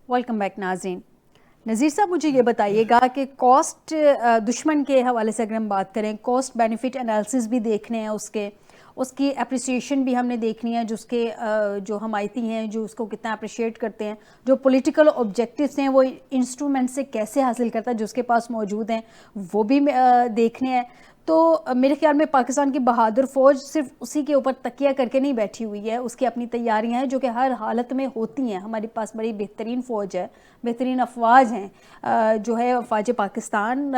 Welcome back ناظرین. نذیر صاحب مجھے یہ بتائیے گا کہ کاسٹ دشمن کے حوالے سے اگر ہم بات کریں، کاسٹ بینیفٹ انالیسس بھی دیکھنے ہیں، اس کی اپریسیشن بھی ہم نے دیکھنی ہے، جو حمایتی ہیں جو اس کو کتنا اپریشیٹ کرتے ہیں، جو پولیٹیکل آبجیکٹیوز ہیں وہ انسٹرومنٹ سے کیسے حاصل کرتا ہے جو اس کے پاس موجود ہیں وہ بھی دیکھنے ہیں. تو میرے خیال میں پاکستان کی بہادر فوج صرف اسی کے اوپر تکیہ کر کے نہیں بیٹھی ہوئی ہے، اس کی اپنی تیاریاں ہیں جو کہ ہر حالت میں ہوتی ہیں. ہمارے پاس بڑی بہترین فوج ہے، بہترین افواج ہیں، جو ہے افواج پاکستان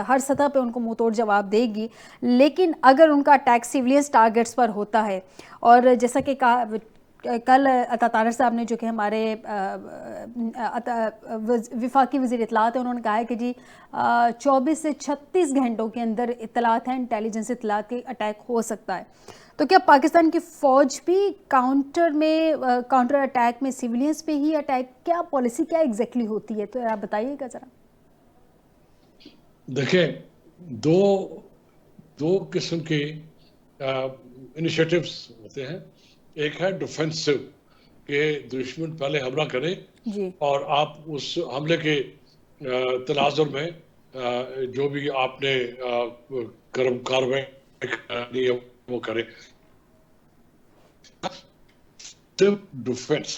ہر سطح پہ ان کو منہ توڑ جواب دے گی. لیکن اگر ان کا اٹیک سیولینس ٹارگٹس پر ہوتا ہے، اور جیسا کہ کل عطا طاہر صاحب نے جو کہ ہمارے وفاقی وزیر اطلاعات ہیں، انہوں نے کہا ہے کہ جی 24 سے 36 گھنٹوں کے اندر اطلاعات ہیں، انٹیلیجنس اطلاعات کے اٹیک ہو سکتا ہے. تو کیا پاکستان کی فوج بھی کاؤنٹر اٹیک میں سیولینس پہ ہی اٹیک، کیا پالیسی کیا ایگزیکٹلی ہوتی ہے؟ تو آپ بتائیے گا ذرا. دیکھیں، دو قسم کے انیشیٹوز ہوتے ہیں. ایک ہے ڈیفینسو، کہ دشمن پہلے حملہ کرے جی اور آپ اس حملے کے تناظر میں جو بھی آپ نے کارروائی کرنی ہے وہ کرے. ڈیفینس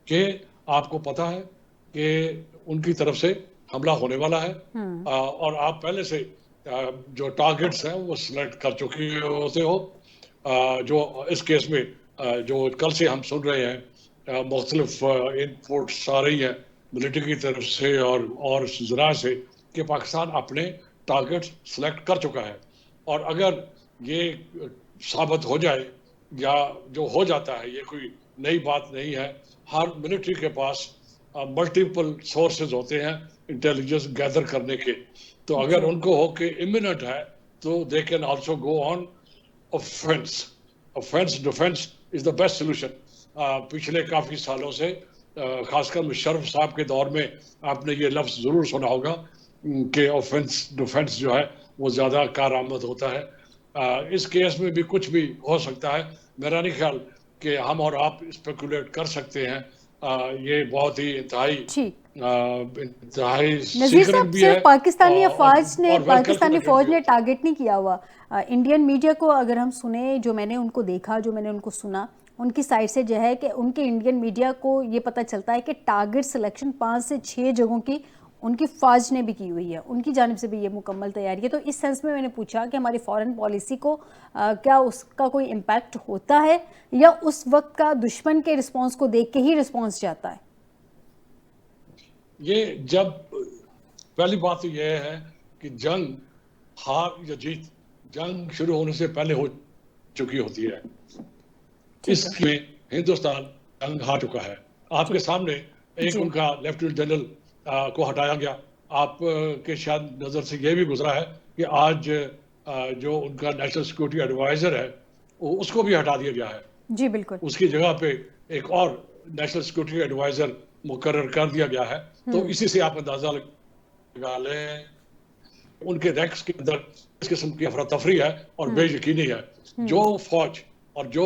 کہ آپ کو پتا ہے کہ ان کی طرف سے حملہ ہونے والا ہے، اور آپ پہلے سے جو ٹارگٹس ہیں وہ سلیکٹ کر چکے ہوتے ہو. جو اس کیس میں جو کل سے ہم سن رہے ہیں مختلف انپوٹس آ رہی ہیں ملٹری کی طرف سے اور ذرائع سے کہ پاکستان اپنے ٹارگٹس سلیکٹ کر چکا ہے. اور اگر یہ ثابت ہو جائے یا جو ہو جاتا ہے، یہ کوئی نئی بات نہیں ہے. ہر ملٹری کے پاس ملٹیپل سورسز ہوتے ہیں انٹیلیجنس گیدر کرنے کے. تو اگر ان کو ہو کہ امیونٹ ہے تو they can also go on offense. Defense is the best solution. پچھلے کافی سالوں سے خاص کر مشرف صاحب کے دور میں آپ نے یہ لفظ ضرور سنا ہوگا کہ ڈیفینس جو ہے وہ زیادہ کارآمد ہوتا ہے. اس کیس میں بھی کچھ بھی ہو سکتا ہے. میرا نہیں خیال کہ ہم اور آپ اسپیکولیٹ کر سکتے ہیں. یہ بہت ہی انتہائی نذیر سیکرٹ صاحب، بھی ہے صرف پاکستانی اور ویل پاکستانی کیلکولیٹڈ فوج بھی نے ہوتا ہے. ٹارگٹ نہیں کیا ہوا. انڈین میڈیا کو اگر ہم سنیں، جو میں نے ان کو دیکھا، جو میں نے ان کو سنا، ان کی سائٹ سے جو ہے کہ ان کے انڈین میڈیا کو یہ پتہ چلتا ہے کہ ٹارگٹ سلیکشن 5 سے 6 جگہوں کی ان کی فوج نے بھی کی ہوئی ہے، ان کی جانب سے بھی یہ مکمل تیاری ہے. تو اس سینس میں نے پوچھا کہ ہماری فارن پالیسی کو کیا اس کا کوئی امپیکٹ ہوتا ہے، یا اس وقت کا دشمن کے رسپانس کو دیکھ کے ہی رسپانس جاتا ہے؟ یہ جب پہلی بات تو یہ ہے کہ جنگ ہار یا جیت جنگ شروع ہونے سے پہلے ہو چکی ہوتی ہے. اس میں ہندوستان جنگ ہار چکا ہے. آپ کے سامنے ایک ان کا لیفٹیننٹ جنرل کو ہٹایا گیا. آپ کے شاید نظر سے یہ بھی گزرا ہے کہ آج جو ان کا نیشنل سیکورٹی ایڈوائزر ہے اس کو بھی ہٹا دیا گیا ہے. جی بالکل. اس کی جگہ پہ ایک اور نیشنل سیکورٹی ایڈوائزر مقرر کر دیا گیا ہے. تو اسی سے آپ اندازہ لگا لیں ان کے رینکس کے اندر اس قسم کی افراتفری ہے اور بے یقینی ہے. جو فوج اور جو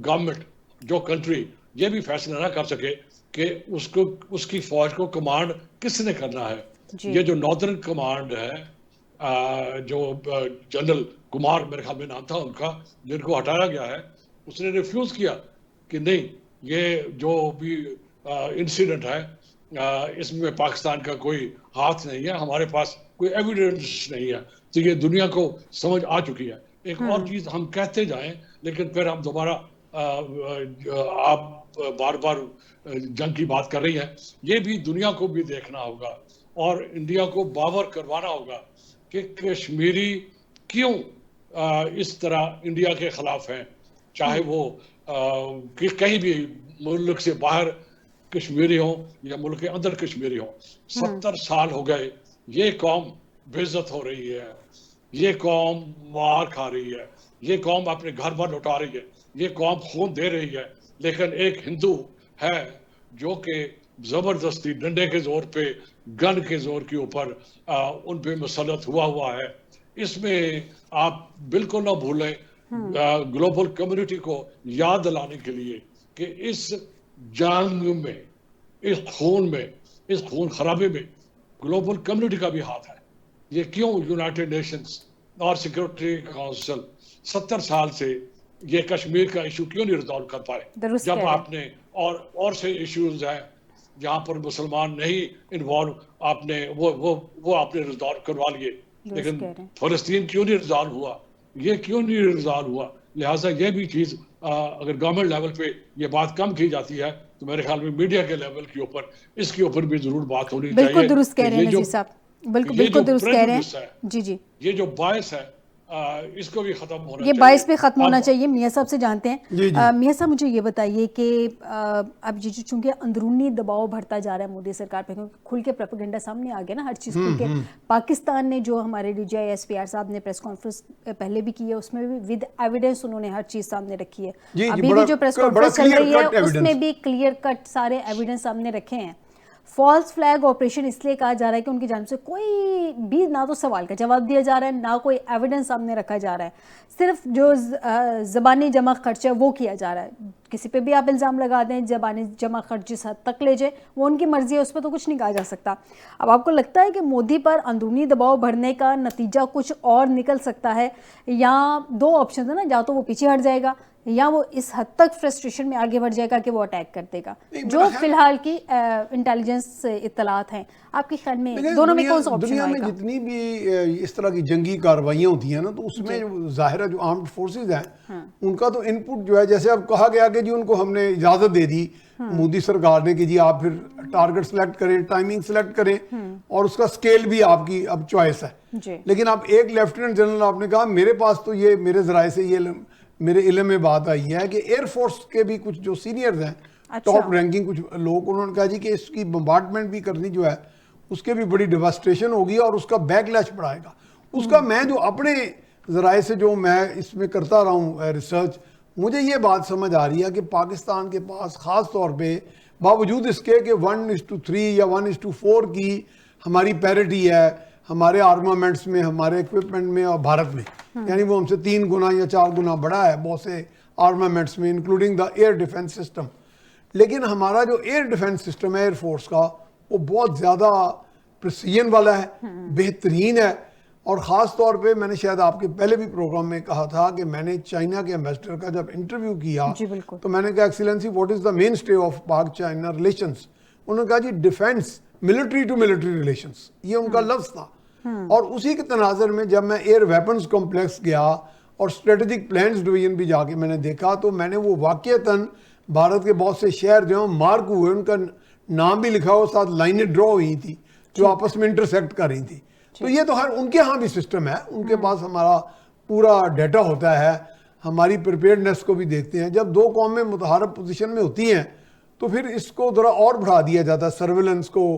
گورنمنٹ، جو کنٹری یہ بھی فیصلہ نہ کر سکے کہ اس کی فوج کو کمانڈ کس نے کرنا ہے. یہ جو ناردرن کمانڈ ہے، جو جنرل کمار میرے خیال میں نام تھا ان کا، جن کو ہٹایا گیا ہے، اس نے ریفیوز کیا کہ نہیں، یہ جو بھی انسیڈنٹ ہے اس میں پاکستان کا کوئی ہاتھ نہیں ہے، ہمارے پاس کوئی ایویڈنس نہیں ہے. تو یہ دنیا کو سمجھ آ چکی ہے. ایک اور چیز ہم کہتے جائیں لیکن پھر ہم دوبارہ آپ بار بار جنگ کی بات کر رہی ہیں، یہ بھی دنیا کو بھی دیکھنا ہوگا اور انڈیا کو باور کروانا ہوگا کہ کشمیری کیوں اس طرح انڈیا کے خلاف ہیں. چاہے وہ کہیں بھی ملک سے باہر کشمیری ہوں یا ملک کے اندر کشمیری ہوں. 70 سال ہو گئے یہ قوم بے عزت ہو رہی ہے، یہ قوم مار کھا رہی ہے، یہ قوم اپنے گھر بار لوٹا رہی ہے، یہ قوم خون دے رہی ہے. لیکن ایک ہندو ہے جو کہ زبردستی ڈنڈے کے زور پہ، گن کے زور کے اوپر ان پہ مسلط ہوا ہے. اس میں آپ بالکل نہ بھولیں گلوبل کمیونٹی کو یاد دلانے کے لیے کہ اس جنگ میں اس خون میں، اس خون خرابے میں گلوبل کمیونٹی کا بھی ہاتھ ہے. یہ کیوں یونائٹڈ نیشنز اور سیکورٹی کونسل 70 سال سے یہ کشمیر کا ایشو کیوں نہیں ریزالو کر پائے؟ جب آپ نے اور سے ایشوز ہیں جہاں پر مسلمان نہیں انوالو، آپ نے وہ آپ نے ریزالو کروا لیے، لیکن فلسطین کیوں نہیں ریزالو ہوا؟ یہ کیوں نہیں ریزالو ہوا؟ لہٰذا یہ بھی چیز اگر گورنمنٹ لیول پہ یہ بات کم کی جاتی ہے تو میرے خیال میں میڈیا کے لیول کے اوپر اس کے اوپر بھی ضرور بات ہونی چاہیے. بالکل درست کہہ رہے ہیں نذیر صاحب، بالکل درست کہہ رہے ہیں. جی جی، یہ جو باعث ہے اس کو بھی ختم ہونا چاہیے. یہ باعث بھی ختم ہونا چاہیے. میاں صاحب سے جانتے ہیں. میاں صاحب مجھے یہ بتائیے کہ اب یہ چونکہ اندرونی دباؤ بڑھتا جا رہا ہے مودی سرکار پہ، کیونکہ کھل کے پروپیگنڈا سامنے آ گیا نا، ہر چیز کھل کے. پاکستان نے جو ہمارے D G I S P R صاحب نے پریس کانفرنس پہلے بھی کی ہے، اس میں بھی ود ایویڈنس انہوں نے ہر چیز سامنے رکھی ہے. ابھی بھی جو پریس کانفرنس چل رہی ہے اس میں بھی کلیئر کٹ سارے ایویڈنس سامنے رکھے ہیں. فالس فلیگ آپریشن اس لیے کہا جا رہا ہے کہ ان کی جانب سے کوئی بھی نہ تو سوال کا جواب دیا جا رہا ہے، نہ کوئی ایویڈنس سامنے رکھا جا رہا ہے، صرف جو زبانی جمع خرچ ہے وہ کیا جا رہا ہے. کسی پہ بھی آپ الزام لگا دیں، زبانی جمع خرچ جس حد تک لے جائے وہ ان کی مرضی ہے، اس پہ تو کچھ نہیں کہا جا سکتا. اب آپ کو لگتا ہے کہ مودی پر اندرونی دباؤ بڑھنے کا نتیجہ کچھ اور نکل سکتا ہے، یا دو آپشن ہے نا، یا تو وہ پیچھے ہٹ جائے گا یا وہ اس حد تک فرسٹریشن میں آگے بڑھ جائے گا کہ وہ اٹیک کر دے گا؟ جو فی الحال کی انٹیلیجنس اطلاعات ہیں، آپ کے خیال میں دونوں میں کون سا آپشن آئے گا؟ دنیا میں جتنی بھی اس طرح کی جنگی کارروائیاں ہوتی ہیں نا، تو اس میں ظاہر ہے جو آرمڈ فورسز ہیں ان کا تو ان پٹ جو ہے، جیسے اب کہا گیا کہ جی ان کو ہم نے اجازت دے دی مودی سرکار نے کہ جی آپ پھر ٹارگٹ سلیکٹ کریں، ٹائمنگ سلیکٹ کریں، اور اس کا سکیل بھی آپ کی اب چوائس ہے. لیکن اب ایک لیفٹیننٹ جنرل آپ نے کہا میرے پاس تو یہ میرے ذرائع سے یہ میرے علم میں بات آئی ہے کہ ایئر فورس کے بھی کچھ جو سینئرز ہیں، ٹاپ رینکنگ کچھ لوگ، انہوں نے کہا جی کہ اس کی بمبارڈمنٹ بھی کرنی جو ہے اس کے بھی بڑی ڈیواسٹیشن ہوگی اور اس کا بیک لیش بڑھائے گا. اس کا میں جو اپنے ذرائع سے جو میں اس میں کرتا رہا ہوں ریسرچ، مجھے یہ بات سمجھ آ رہی ہے کہ پاکستان کے پاس خاص طور پہ باوجود اس کے کہ 1:3 یا 1:4 کی ہماری پیرٹی ہے ہمارے آرمامنٹس میں، ہمارے ایکوپمنٹ میں اور بھارت میں، یعنی وہ ہم سے 3 گنا یا 4 گنا بڑا ہے بہت سے آرمامنٹس میں، including the air defence system. لیکن ہمارا جو ایئر ڈیفنس سسٹم ہے ایئر فورس کا، وہ بہت زیادہ پریسیجن والا ہے، بہترین ہے. اور خاص طور پہ میں نے شاید آپ کے پہلے بھی پروگرام میں کہا تھا کہ میں نے چائنا کے ایمبیسڈر کا جب انٹرویو کیا تو میں نے کہا excellency what is the mainstay of Pak China relations? انہوں نے کہا جی defence, military to military relations, یہ ان کا لفظ تھا. اور اسی کے تناظر میں جب میں ایئر ویپنز کمپلیکس گیا اور اسٹریٹجک پلانز ڈویژن بھی جا کے میں نے دیکھا، تو میں نے وہ واقعتاً بھارت کے بہت سے شہر جو ہیں مارک ہوئے، ان کا نام بھی لکھا ہوا، ساتھ لائنیں ڈرا ہوئی تھی جو آپس میں انٹرسیکٹ کر رہی تھی. تو یہ تو ہر ان کے ہاں بھی سسٹم ہے، ان کے پاس ہمارا پورا ڈیٹا ہوتا ہے، ہماری پریپیئرنیس کو بھی دیکھتے ہیں. جب دو قومیں متحارب پوزیشن میں ہوتی ہیں تو پھر اس کو ذرا اور بڑھا دیا جاتا ہے، سرویلنس کو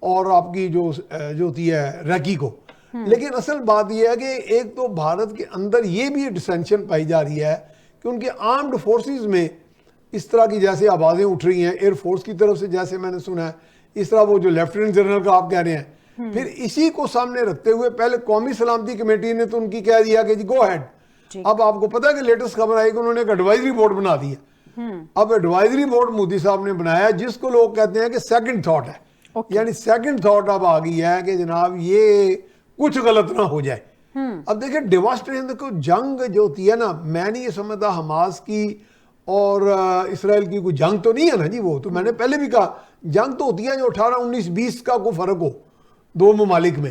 اور آپ کی جو ہوتی ہے ریکی کو. لیکن اصل بات یہ ہے کہ ایک تو بھارت کے اندر یہ بھی ڈسینشن پائی جا رہی ہے کہ ان کے آرمڈ فورسز میں اس طرح کی جیسے آوازیں اٹھ رہی ہیں ایئر فورس کی طرف سے، جیسے میں نے سنا ہے اس طرح وہ جو لیفٹیننٹ جنرل کا آپ کہہ رہے ہیں. پھر اسی کو سامنے رکھتے ہوئے پہلے قومی سلامتی کمیٹی نے تو ان کی کہہ دیا کہ جی گو ہیڈ. اب آپ کو پتا ہے کہ لیٹسٹ خبر آئی کہ انہوں نے ایک ایڈوائزری بورڈ بنا دی ہے. اب ایڈوائزری بورڈ مودی صاحب نے بنایا جس کو لوگ کہتے ہیں کہ سیکنڈ تھاٹ ہے، یعنی سیکنڈ تھاٹ اب آ گئی ہے کہ جناب یہ کچھ غلط نہ ہو جائے. اب دیکھیں ڈیواسٹیشن، دیکھو جنگ جو ہوتی ہے نا، میں نہیں یہ سمجھتا حماس کی اور اسرائیل کی کوئی جنگ تو نہیں ہے نا جی. وہ تو میں نے پہلے بھی کہا جنگ تو ہوتی ہے جو 18, 19, 20 کا کوئی فرق ہو دو ممالک میں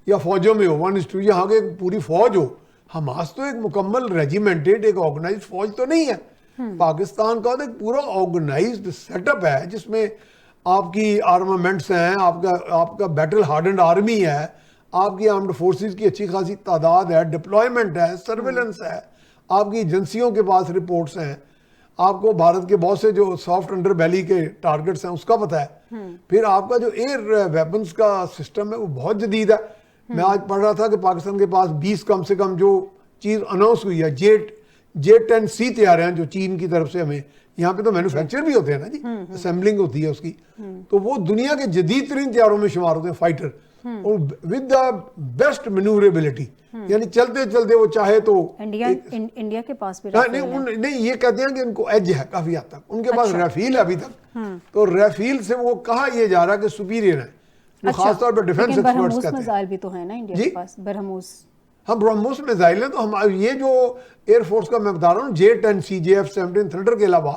یا فوجوں میں ہو، 1:2 یہاں کے پوری فوج ہو. حماس تو ایک مکمل ریجیمنٹڈ ایک آرگنائزڈ فوج تو نہیں ہے. پاکستان کا تو ایک پورا آرگنائزڈ سیٹ اپ ہے جس میں آپ کی آرمامنٹس ہیں، آپ کا بیٹل ہارڈنڈ آرمی ہے، آپ کی آرمڈ فورسز کی اچھی خاصی تعداد ہے، ڈپلائمنٹ ہے، سرویلنس ہے، آپ کی ایجنسیوں کے پاس رپورٹس ہیں، آپ کو بھارت کے بہت سے جو سافٹ انڈر بیلی کے ٹارگٹس ہیں اس کا پتہ ہے. پھر آپ کا جو ایئر ویپنز کا سسٹم ہے وہ بہت جدید ہے. میں آج پڑھ رہا تھا کہ پاکستان کے پاس 20 کم سے کم جو چیز اناؤنس ہوئی ہے، J-10C تیار ہیں جو چین کی طرف سے ہمیں یہاں پہ تو مینوفیکچر بھی ہوتے ہیں نا جی، اسمبلنگ ہوتی ہے اس کی، تو وہ دنیا کے جدید ترین تیاروں میں شمار ہوتے ہیں فائٹر. اور ود دا بیسٹ مینوربلٹی، یعنی چلتے چلتے وہ چاہے تو انڈیا کے پاس بھی نہیں یہ کہتے ہیں کہ ان کو ایج ہے کافی حد تک، ان کے پاس ریفیل ہے ابھی تک، تو ریفیل سے وہ کہا یہ جا رہا کہ سپیریئر ہے، جو خاص طور پہ ڈیفنس ایکسپرٹس کہتے ہیں۔ میزائل بھی تو ہے نا انڈیا کے پاس، برہموس، ہم برہموس میزائل ہیں، تو ہم یہ جو ایئر فورس کا میں بتا رہا ہوں J-10 CJF-17 تھنڈر کے علاوہ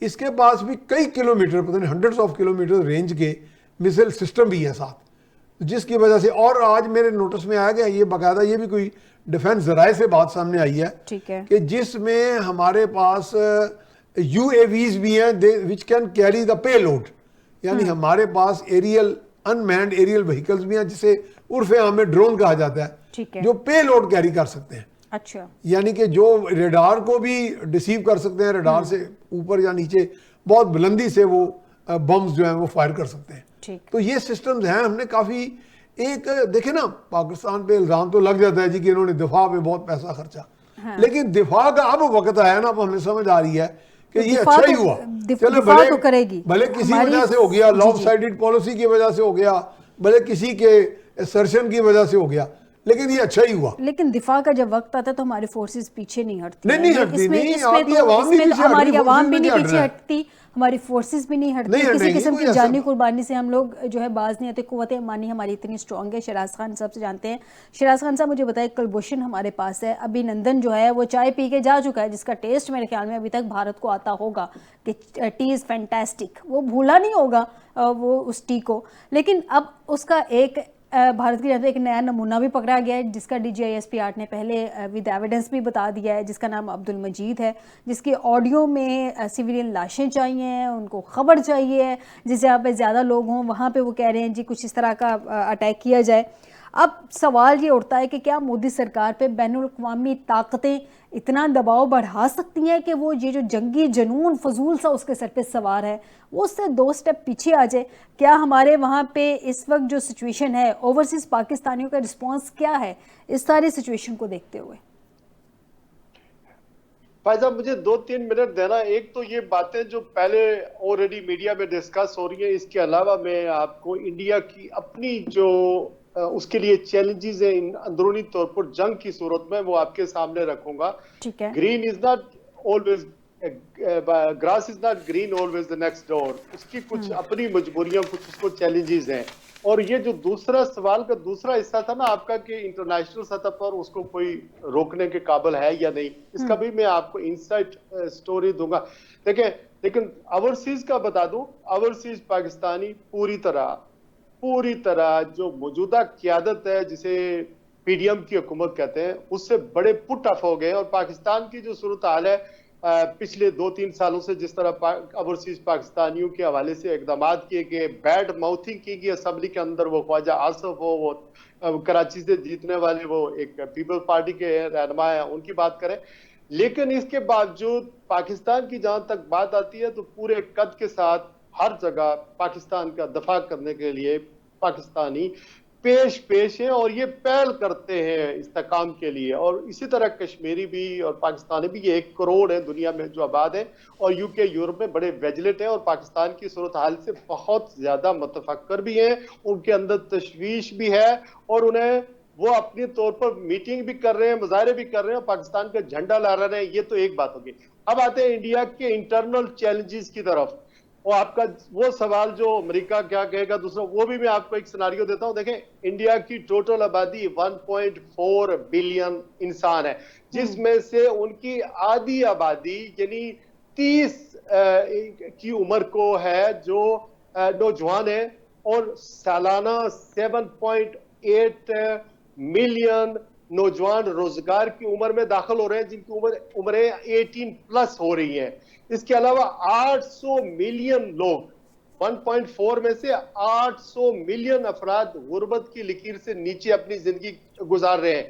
اس کے پاس بھی کئی کلومیٹر، پتہ نہیں ہنڈریڈز آف کلومیٹر رینج کے میزائل سسٹم بھی ہے ساتھ، جس کی وجہ سے، اور آج میرے نوٹس میں آیا کہ یہ باقاعدہ یہ بھی کوئی ڈیفنس ذرائع سے بات سامنے آئی ہے کہ جس میں ہمارے پاس UAVs بھی ہیں which can carry the payload، یعنی ہمارے پاس ایریل انمینڈ ایریل وہیکلز بھی ہیں جسے عرف عام میں ڈرون کہا جاتا ہے، جو پے لوڈ کیری کر سکتے ہیں، اچھا، یعنی کہ جو ریڈار کو بھی ڈیسیو کر سکتے ہیں، ریڈار سے اوپر یا نیچے بہت بلندی سے وہ بمز جو ہیں وہ فائر کر سکتے ہیں۔ تو یہ سسٹمز ہیں، ہم نے کافی ایک دیکھیں نا، پاکستان پہ الزام تو لگ جاتا ہے جی کہ انہوں نے دفاع پہ بہت پیسہ خرچا، لیکن دفاع کا اب وقت آیا نا، اب ہمیں سمجھ آ رہی ہے کہ یہ اچھا ہی ہوا، چلے بھلے کسی وجہ سے ہو گیا، لاپ سائیڈڈ پالیسی کی وجہ سے ہو گیا، بھلے کسی کے سرشن کی وجہ سے ہو گیا، لیکن یہ اچھا ہی ہوا۔ لیکن دفاع کا جب وقت آتا ہے تو ہماری فورسز پیچھے نہیں ہٹتی، نہیں ہٹتی، نہیں آپ کی عوام بھی پیچھے، ہماری عوام بھی نہیں پیچھے ہٹتی، ہماری فورسز بھی نہیں ہٹتی، کسی قسم کی جانی قربانی سے ہم لوگ جو ہے باز نہیں آتے، قوت ایمانی ہماری اتنی اسٹرانگ ہے۔ شیراز خان صاحب سے جانتے ہیں۔ شیراز خان صاحب مجھے بتائیں، کلبھوشن ہمارے پاس ہے، ابھی نندن جو ہے وہ چائے پی کے جا چکا ہے، جس کا ٹیسٹ میرے خیال میں ابھی تک بھارت کو آتا ہوگا کہ ٹی از فینٹاسٹک، وہ بھولا نہیں ہوگا وہ اس ٹی کو، لیکن اب اس کا ایک بھارت کی جانب سے ایک نیا نمونہ بھی پکڑا گیا ہے، جس کا DGISP-8 نے پہلے ود ایویڈنس بھی بتا دیا ہے، جس کا نام عبد المجید ہے، جس کے آڈیو میں سویلین لاشیں چاہیے ہیں، ان کو خبر چاہیے ہے، جس جہاں پہ زیادہ لوگ ہوں وہاں پہ وہ کہہ رہے ہیں جی کچھ اس طرح کا اٹیک کیا جائے۔ اب سوال یہ اٹھتا ہے کہ کیا مودی سرکار پہ بین الاقوامی طاقتیں اتنا دباؤ بڑھا سکتی ہیں کہ وہ یہ جو جنگی جنون فضول سا اس کے سر پہ سوار ہے وہ اس سے 2 سٹیپ پیچھے آ جائے؟ کیا ہمارے وہاں پہ اس وقت جو سچویشن ہے، اوورسیز پاکستانیوں کا رسپانس کیا ہے اس ساری سچویشن کو دیکھتے ہوئے؟ فائزہ مجھے 2-3 منٹ دینا۔ ایک تو یہ باتیں جو پہلے آلریڈی میڈیا میں ڈسکس ہو رہی ہیں، اس کے علاوہ میں آپ کو انڈیا کی اپنی جو اس کے لیے چیلنجز ہیں اندرونی طور پر جنگ کی صورت میں، وہ آپ کے سامنے رکھوں گا۔ Green is not always, grass is not green always the next door, اس کی کچھ اپنی مجبوریاں، کچھ اس کو چیلنجز ہیں۔ اور یہ جو دوسرا سوال کا دوسرا حصہ تھا نا آپ کا کہ انٹرنیشنل سطح پر اس کو کوئی روکنے کے قابل ہے یا نہیں، اس کا بھی میں آپ کو انسائٹ سٹوری دوں گا۔ دیکھیں، لیکن اوورسیز کا بتا دوں، اوورسیز پاکستانی پوری طرح جو موجودہ قیادت ہے، جسے PDM کی حکومت کہتے ہیں، اس سے بڑے پٹ اف ہو گئے۔ اور پاکستان کی جو صورتحال ہے پچھلے 2-3 سالوں سے، جس طرح اوورسیز پاکستانیوں کے حوالے سے اقدامات کیے گئے، بیڈ ماؤتھنگ کی گئی اسمبلی کے اندر، وہ خواجہ آصف ہو، وہ کراچی سے جیتنے والے وہ ایک پیپل پارٹی کے رہنما ہیں، ان کی بات کریں، لیکن اس کے باوجود پاکستان کی جہاں تک بات آتی ہے تو پورے قد کے ساتھ ہر جگہ پاکستان کا دفاع کرنے کے لیے پاکستانی پیش ہیں اور یہ پہل کرتے ہیں استحکام کے لیے۔ اور اسی طرح کشمیری بھی اور پاکستانی بھی، یہ 1 کروڑ ہیں دنیا میں جو آباد ہیں، اور UK یورپ میں بڑے ویجلنٹ ہیں اور پاکستان کی صورتحال سے بہت زیادہ متفکر بھی ہیں، ان کے اندر تشویش بھی ہے، اور انہیں وہ اپنے طور پر میٹنگ بھی کر رہے ہیں، مظاہرے بھی کر رہے ہیں، پاکستان کا جھنڈا لہرا رہے ہیں۔ یہ تو ایک بات ہوگی۔ اب آتے ہیں انڈیا کے انٹرنل چیلنجز کی طرف، اور آپ کا وہ سوال جو امریکہ کیا کہے گا دوسرا، وہ بھی میں آپ کو ایک سیناریو دیتا ہوں۔ دیکھیں، انڈیا کی ٹوٹل آبادی 1.4 بلین انسان ہے، جس میں سے ان کی آدھی آبادی یعنی 30 کی عمر کو ہے جو نوجوان ہے، اور سالانہ 7.8 ملین نوجوان روزگار کی عمر میں داخل ہو رہے ہیں، جن کی عمریں 18+ ہو رہی ہیں۔ اس کے علاوہ 800 ملین لوگ، 1.4 میں سے 800 ملین افراد غربت کی لکیر سے نیچے اپنی زندگی گزار رہے ہیں۔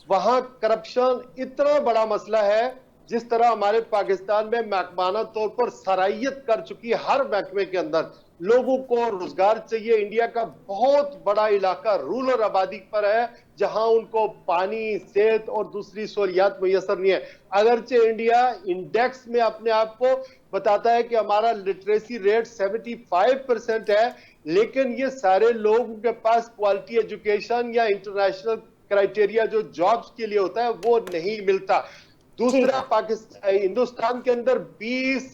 وہاں کرپشن اتنا بڑا مسئلہ ہے، جس طرح ہمارے پاکستان میں محکمانہ طور پر سرائیت کر چکی ہر محکمے کے اندر لوگوں کو روزگار چاہیے۔ انڈیا کا بہت بڑا علاقہ رورل آبادی پر ہے، جہاں ان کو پانی، صحت اور دوسری سہولیات میسر نہیں ہے۔ اگرچہ انڈیا انڈیکس میں اپنے آپ کو بتاتا ہے کہ ہمارا لٹریسی ریٹ 75% ہے، لیکن یہ سارے لوگوں کے پاس کوالٹی ایجوکیشن یا انٹرنیشنل کرائٹیریا جو جابز کے لیے ہوتا ہے وہ نہیں ملتا. دوسرا، ہندوستان کے اندر 20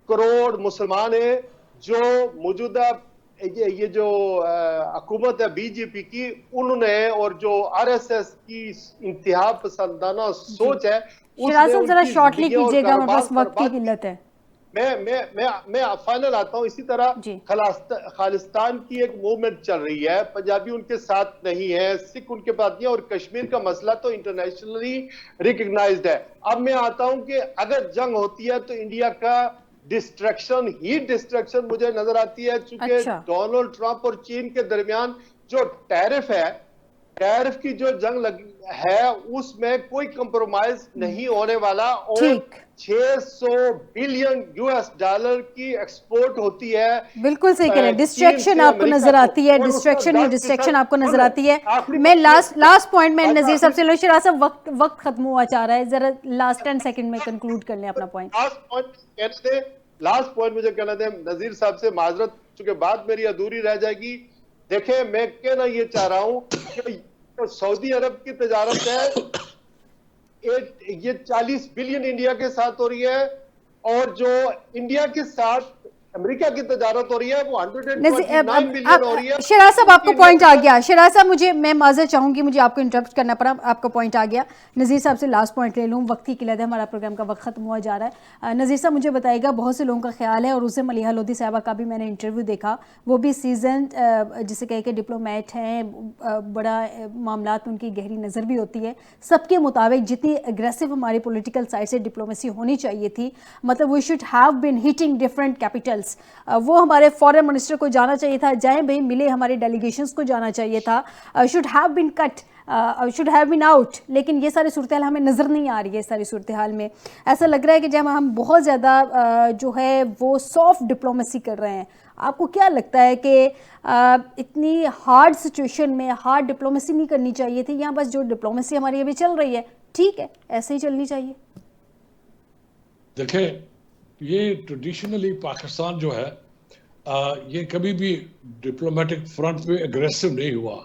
کروڑ مسلمان ہیں جو موجودہ یہ جو حکومت ہے بی جے پی کی، انہوں نے اور جو آر ایس ایس کی انتہا پسندانہ سوچ ہے، شیراز صاحب ذرا شارٹلی کیجئے گا، ہمارے پاس وقت کی قلت ہے. میں فائنل آتا ہوں. اسی طرح جی. خالستان کی ایک موومنٹ چل رہی ہے، پنجابی ان کے ساتھ نہیں ہے، سکھ ان کے پاس نہیں ہے، اور کشمیر کا مسئلہ تو انٹرنیشنلی ریکگنائزڈ ہے. اب میں آتا ہوں کہ اگر جنگ ہوتی ہے تو انڈیا کا ڈسٹریکشن مجھے نظر آتی ہے، چونکہ ڈونلڈ ٹرمپ اور چین کے درمیان جو ٹیرف ہے، ٹیرف کی جو جنگ ہے اس میں کوئی کمپرومائز نہیں ہونے والا، اور 600 بلین $US کی ایکسپورٹ ہوتی ہے. بالکل صحیح کہہ رہے ہیں. ڈسٹریکشن آپ کو نظر آتی ہے، ڈسٹریکشن آپ کو نظر آتی ہے. میں لاسٹ پوائنٹ میں نذیر صاحب سے لوں. شیراز صاحب وقت ختم ہوا چاہ رہا ہے، ذرا لاسٹ 10 سیکنڈ میں کنکلوڈ کر لیں اپنا پوائنٹ. لاسٹ پوائنٹ مجھے کہنا تھا نذیر صاحب سے، معذرت چونکہ بات میری ادھوری رہ جائے گی. دیکھیں، میں کہنا یہ چاہ رہا ہوں کہ سعودی عرب کی تجارت ہے یہ 40 بلین انڈیا کے ساتھ ہو رہی ہے، اور جو انڈیا کے ساتھ امریکہ کی تجارت ہو رہی ہے وہ 129 بلین ہو رہی ہے. شیراز صاحب آپ کو پوائنٹ آ گیا. شیراز صاحب میں معذرت چاہوں گی، مجھے آپ کو انٹرپٹ کرنا پڑا، آپ کا پوائنٹ آ گیا. نذیر صاحب سے لاسٹ پوائنٹ لے لوں، وقت کی قلت ہے، ہمارا پروگرام کا وقت ختم ہوا جا رہا ہے. نذیر صاحب مجھے بتائے گا، بہت سے لوگوں کا خیال ہے، اور اسے ملیحہ لودھی صاحبہ کا بھی میں نے انٹرویو دیکھا، وہ بھی سیزن جسے کہے کہ ڈپلومیٹ ہیں، بڑا معاملات ان کی گہری نظر بھی ہوتی ہے. سب کے مطابق جتنی اگریسو ہماری پولیٹیکل سائڈ سے ڈپلومیسی ہونی چاہیے تھی، مطلب we should have been hitting different capitals, وہ ہمارے فارن منسٹر کو جانا چاہیے تھا، جائیں بھائی ملے، ہمارے ڈیلیگیشنز کو جانا چاہیے تھا، should have been cut, should have been out. لیکن یہ ساری صورتحال ہمیں نظر نہیں آ رہی ہے. اس ساری صورتحال میں ایسا لگ رہا ہے کہ جب ہم بہت زیادہ جو ہے وہ سافٹ ڈپلومیسی کر رہے ہیں. آپ کو کیا لگتا ہے کہ اتنی ہارڈ سچویشن میں ہارڈ ڈپلومیسی نہیں کرنی چاہیے تھی؟ یہاں بس جو ڈپلومیسی ہماری ابھی چل رہی ہے ٹھیک ہے، ایسے ہی چلنی چاہیے. دیکھیں، یہ ٹریڈیشنلی پاکستان جو ہے یہ کبھی بھی ڈپلومیٹک فرنٹ پہ اگریسو نہیں ہوا.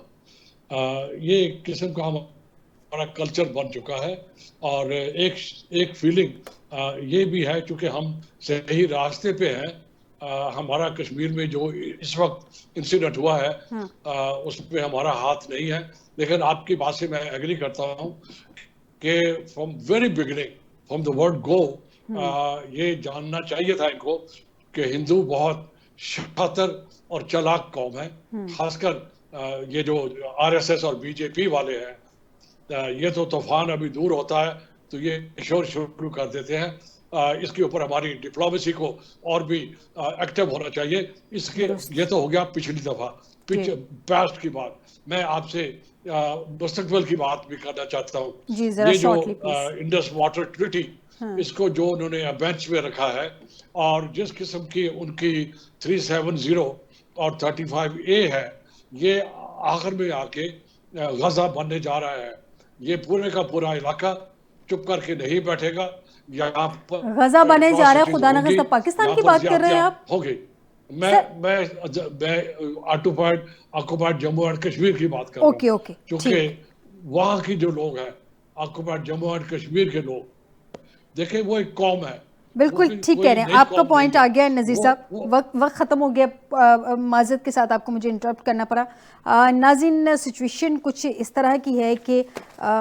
یہ ایک قسم کا ہمارا کلچر بن چکا ہے، اور ایک فیلنگ یہ بھی ہے چونکہ ہم صحیح راستے پہ ہیں. ہمارا کشمیر میں جو اس وقت انسیڈنٹ ہوا ہے اس پہ ہمارا ہاتھ نہیں ہے. لیکن آپ کی بات سے میں ایگری کرتا ہوں کہ from very beginning, from the word go, یہ جاننا چاہیے تھا ان کو کہ ہندو بہت شاطر اور چالاک قوم ہے. خاص کر یہ جو آر ایس ایس اور بی جے پی والے ہیں، یہ تو طوفان ابھی دور ہوتا ہے تو یہ شور شروع کر دیتے ہیں. اس کے اوپر ہماری ڈپلومیسی کو اور بھی ایکٹیو ہونا چاہیے. اس کے یہ تو ہو گیا پچھلی دفعہ پاسٹ کی بات. میں آپ سے مستقبل کی بات بھی کرنا چاہتا ہوں. یہ جو انڈس واٹر ٹریٹی، اس کو جو انہوں نے بینچ میں رکھا ہے، اور جس قسم کی ان کی 370 اور 35A ہے، یہ آخر میں آ کے غزہ بننے جا رہا ہے. یہ پورے کا پورا علاقہ چپ کر کے نہیں بیٹھے گا. یہاں پر غزہ بنے جا رہا ہے، خدا نہ خواستہ پاکستان کی بات کر رہے ہیں آپ؟ ہوگی. میں آکوپائڈ جموں اینڈ کشمیر کی بات کر رہا ہوں، کیونکہ وہاں کی جو لوگ ہیں آکوپائڈ جموں اینڈ کشمیر کے لوگ، دیکھیں وہ ایک قوم ہے. بالکل ٹھیک کہہ رہے ہیں آپ کا پوائنٹ آ گیا نذیر صاحب. وقت ختم ہو گیا، معذرت کے ساتھ آپ کو مجھے انٹرپٹ کرنا پڑا. ناظرین، سچویشن کچھ اس طرح کی ہے کہ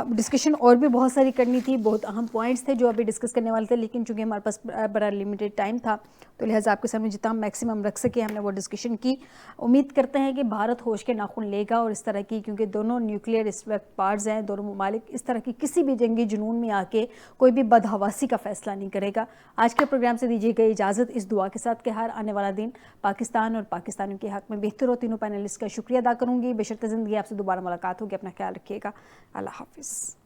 ڈسکشن اور بھی بہت ساری کرنی تھی، بہت اہم پوائنٹس تھے جو ابھی ڈسکس کرنے والے تھے، لیکن چونکہ ہمارے پاس بڑا لمیٹڈ ٹائم تھا تو لہٰذا آپ کے سامنے جتنا ہم میکسیمم رکھ سکے ہم نے وہ ڈسکشن کی. امید کرتے ہیں کہ بھارت ہوش کے ناخن لے گا، اور اس طرح کی، کیونکہ دونوں نیوکلیئر اس وقت پارٹس ہیں، دونوں ممالک اس طرح کی کسی بھی جنگی جنون میں آ کے کوئی بھی بدحواسی کا فیصلہ نہیں کرے گا. آج کے پروگرام سے دیجیے گئی اجازت اس دعا کے ساتھ کہ ہر آنے والا دن پاکستان اور پاکستانیوں کے حق میں بہتر ہو. تینوں پینلسٹ کا شکریہ ادا کروں گی. بشرط زندگی آپ سے دوبارہ ملاقات ہوگی. اپنا خیال رکھیے گا. اللہ حافظ.